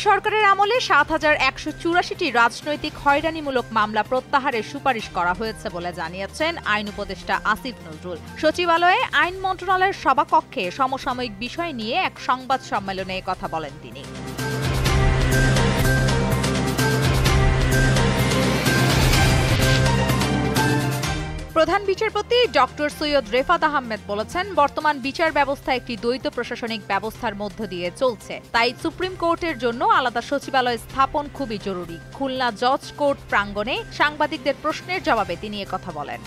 সরকারের আমলে ৭,১৮৪টি রাজনৈতিক হয়রানিমূলক মামলা প্রত্যাহারের সুপারিশ করা হয়েছে বলে জানিয়েছেন আইন উপদেষ্টা আসিফ নজরুল। সচিবালয়ে আইন মন্ত্রণালয়ের সভাকক্ষে সমসাময়িক বিষয় নিয়ে এক সংবাদ সম্মেলনে কথা বলেন তিনি। প্রধান বিচারপতি ডক্টর সৈয়দ রেফাত আহমেদ বলেছেন, বর্তমান বিচার ব্যবস্থা একটি দ্বৈত প্রশাসনিক ব্যবস্থার মধ্য দিয়ে চলছে। তাই সুপ্রিম কোর্টের জন্য আলাদা সচিবালয় স্থাপন খুবই জরুরি। খুলনা জজ কোর্ট প্রাঙ্গণে সাংবাদিকদের প্রশ্নের জবাবে তিনি একথা বলেন।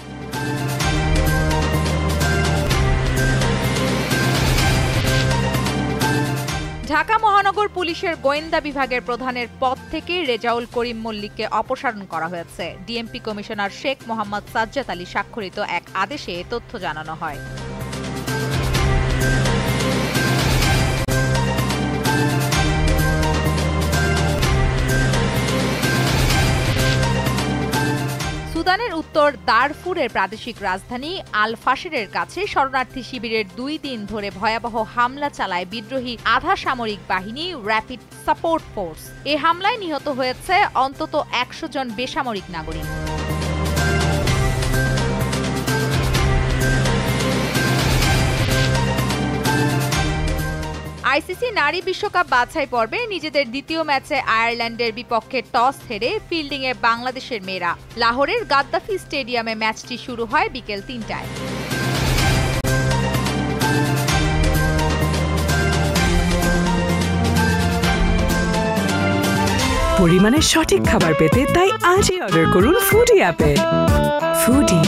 ঢাকা মহানগর পুলিশের গোয়েন্দা বিভাগের প্রধানের পদ থেকে রেজাউল করিম মল্লিককে অপসারণ করা হয়েছে। ডিএমপি কমিশনার শেখ মোহাম্মদ সাজ্জাদ আলী স্বাক্ষরিত এক আদেশে এ তথ্য জানানো হয়। সুদানের উত্তর দারফুরের প্রাদেশিক রাজধানী আল ফাশিরের কাছে শরণার্থী শিবিরের 2 দিন ধরে ভয়াবহ হামলা চালায় বিদ্রোহী আধা সামরিক বাহিনী র্যাপিড সাপোর্ট ফোর্স। এই হামলায় নিহত হয়েছে অন্তত 100 জন বেসামরিক নাগরিক। আইসিসি নারী বিশ্বকাপ বাছাই পর্বে নিজেদের দ্বিতীয় ম্যাচে আয়ারল্যান্ডের বিপক্ষে টস হেরে ফিল্ডিংয়ে বাংলাদেশের মেয়েরা। লাহোরের গাদ্দাফি স্টেডিয়ামে ম্যাচটি শুরু হয় বিকেল 3টায়। পরিমাণের সঠিক খাবার পেতে তাই আজই অর্ডার করুন ফুডি অ্যাপে। ফুডি।